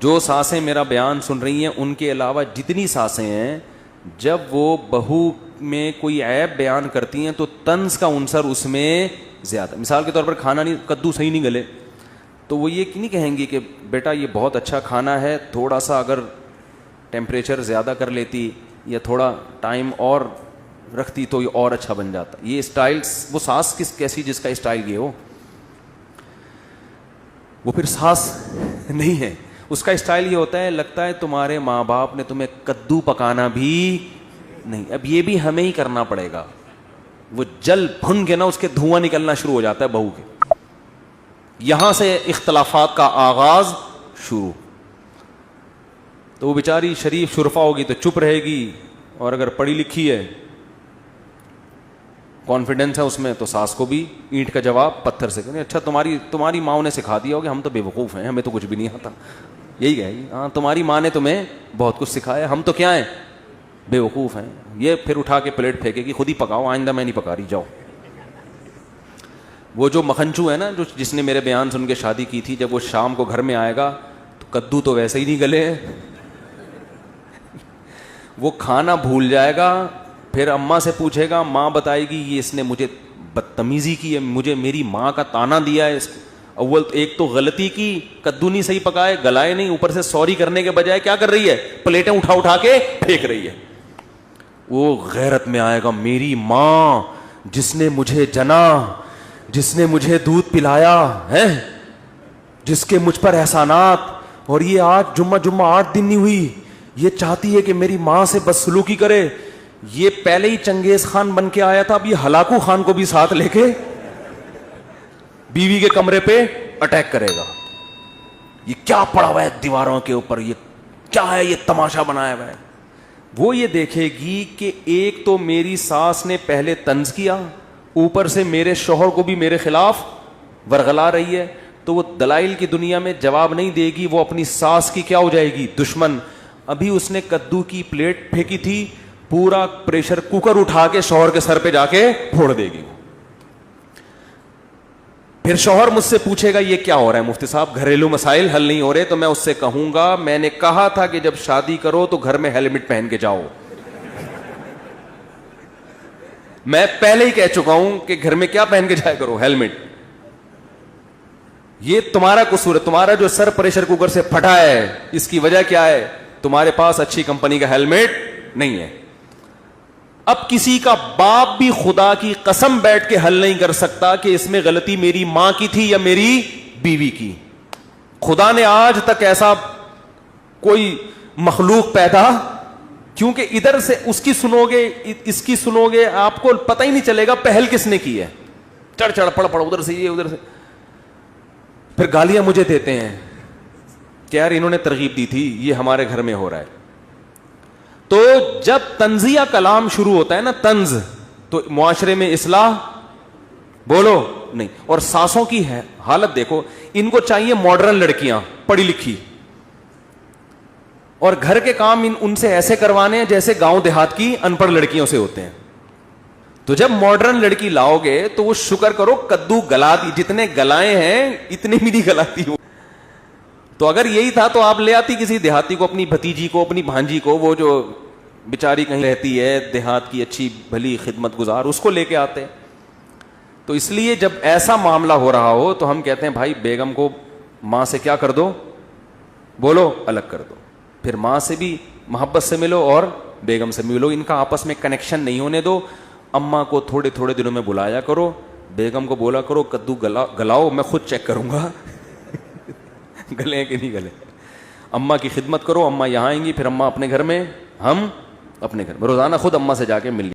جو سانسیں میرا بیان سن رہی ہیں ان کے علاوہ جتنی سانسیں ہیں، جب وہ بہو میں کوئی عیب بیان کرتی ہیں تو طنز کا عنصر اس میں زیادہ. مثال کے طور پر کھانا نہیں، کدو صحیح نہیں گلے تو وہ یہ نہیں کہیں گی کہ بیٹا یہ بہت اچھا کھانا ہے، تھوڑا سا اگر ٹیمپریچر زیادہ کر لیتی یا تھوڑا ٹائم اور رکھتی تو یہ اور اچھا بن جاتا. یہ اسٹائل، وہ ساس کیسی جس کا اسٹائل یہ ہو، وہ پھر ساس نہیں ہے. اس کا اسٹائل یہ ہوتا ہے لگتا ہے تمہارے ماں باپ نے تمہیں کدو پکانا بھی نہیں، اب یہ بھی ہمیں ہی کرنا پڑے گا. وہ جل بھن کے نا اس کے دھواں نکلنا شروع ہو جاتا ہے بہو کے. یہاں سے اختلافات کا آغاز شروع. تو وہ بیچاری شریف شرفا ہوگی تو چپ رہے گی، اور اگر پڑھی لکھی ہے، کانفیڈنس ہے اس میں، تو ساس کو بھی اینٹ کا جواب پتھر سے کریں. اچھا تمہاری ماں نے سکھا دیا ہوگا، ہم تو بے وقوف ہیں، ہمیں تو کچھ بھی نہیں آتا. یہی ہے ہاں، تمہاری ماں نے تمہیں بہت کچھ سکھایا، ہم تو کیا ہیں، بے وقوف ہیں. یہ پھر اٹھا کے پلیٹ پھینکے گی، خود ہی پکاؤ، آئندہ میں نہیں پکا رہی، جاؤ. وہ جو مکھنچو ہے نا، جس نے میرے بیان سن کے شادی کی تھی، جب وہ شام کو گھر میں آئے گا تو کدو تو ویسے ہی نہیں گلے ہیں، وہ کھانا بھول جائے گا. پھر اماں سے پوچھے گا، ماں بتائے گی یہ اس نے مجھے بدتمیزی کی ہے، مجھے میری ماں کا تانا دیا ہے. اس کو اول ایک تو غلطی کی، کدو نہیں صحیح پکائے، گلائے نہیں، اوپر سے سوری کرنے کے بجائے کیا کر رہی ہے، پلیٹیں اٹھا کے پھینک رہی ہے. وہ غیرت میں آئے گا، میری ماں جس نے مجھے جنا، جس نے مجھے دودھ پلایا ہے، جس کے مجھ پر احسانات، اور یہ آج جمعہ 8 دن نہیں ہوئی، یہ چاہتی ہے کہ میری ماں سے بدسلوکی کرے. یہ پہلے ہی چنگیز خان بن کے آیا تھا، اب یہ ہلاکو خان کو بھی ساتھ لے کے بیوی کے کمرے پہ اٹیک کرے گا. یہ کیا پڑا ہوا ہے دیواروں کے اوپر، یہ کیا ہے، یہ تماشا بنایا ہوا ہے. وہ یہ دیکھے گی کہ ایک تو میری ساس نے پہلے طنز کیا، اوپر سے میرے شوہر کو بھی میرے خلاف ورغلا رہی ہے. تو وہ دلائل کی دنیا میں جواب نہیں دے گی، وہ اپنی ساس کی کیا ہو جائے گی، دشمن. ابھی اس نے کدو کی پلیٹ پھینکی تھی، پورا پریشر کوکر اٹھا کے شوہر کے سر پہ جا کے پھوڑ دے گی. پھر شوہر مجھ سے پوچھے گا یہ کیا ہو رہا ہے مفتی صاحب، گھریلو مسائل حل نہیں ہو رہے. تو میں اس سے کہوں گا میں نے کہا تھا کہ جب شادی کرو تو گھر میں ہیلمٹ پہن کے جاؤ. میں پہلے ہی کہہ چکا ہوں کہ گھر میں کیا پہن کے جایا کرو، ہیلمٹ. یہ تمہارا قصور ہے، تمہارا جو سر پریشر کوکر سے پھٹا ہے اس کی وجہ کیا ہے، تمہارے پاس اچھی کمپنی کا ہیلمٹ نہیں ہے. اب کسی کا باپ بھی خدا کی قسم بیٹھ کے حل نہیں کر سکتا کہ اس میں غلطی میری ماں کی تھی یا میری بیوی کی. خدا نے آج تک ایسا کوئی مخلوق پیدا، کیونکہ ادھر سے اس کی سنو گے، اس کی سنو گے، آپ کو پتہ ہی نہیں چلے گا پہل کس نے کی ہے. چڑھ پڑ ادھر سے یہ ادھر سے. پھر گالیاں مجھے دیتے ہیں کہ یار انہوں نے ترغیب دی تھی، یہ ہمارے گھر میں ہو رہا ہے. تو جب طنزیہ کلام شروع ہوتا ہے نا، طنز، تو معاشرے میں اصلاح بولو نہیں. اور ساسوں کی ہے حالت دیکھو، ان کو چاہیے ماڈرن لڑکیاں پڑھی لکھی، اور گھر کے کام ان سے ایسے کروانے ہیں جیسے گاؤں دیہات کی ان پڑھ لڑکیوں سے ہوتے ہیں. تو جب ماڈرن لڑکی لاؤ گے تو وہ شکر کرو کدو گلا دی، جتنے گلائے ہیں اتنے بھی نہیں گلاتی ہو. تو اگر یہی تھا تو آپ لے آتی کسی دیہاتی کو، اپنی بھتیجی کو، اپنی بھانجی کو، وہ جو بیچاری کہیں رہتی ہے دیہات کی اچھی بھلی خدمت گزار، اس کو لے کے آتے. تو اس لیے جب ایسا معاملہ ہو رہا ہو تو ہم کہتے ہیں بھائی بیگم کو ماں سے کیا کر دو، بولو الگ کر دو. پھر ماں سے بھی محبت سے ملو اور بیگم سے ملو، ان کا آپس میں کنیکشن نہیں ہونے دو. اماں کو تھوڑے تھوڑے دنوں میں بلایا کرو، بیگم کو بولا کرو کدو گلاؤ، میں خود چیک کروں گا گلے کہ نہیں گلے. اماں کی خدمت کرو، اماں یہاں آئیں گی، پھر اماں اپنے گھر میں، ہم اپنے گھر میں. روزانہ خود اماں سے جا کے مل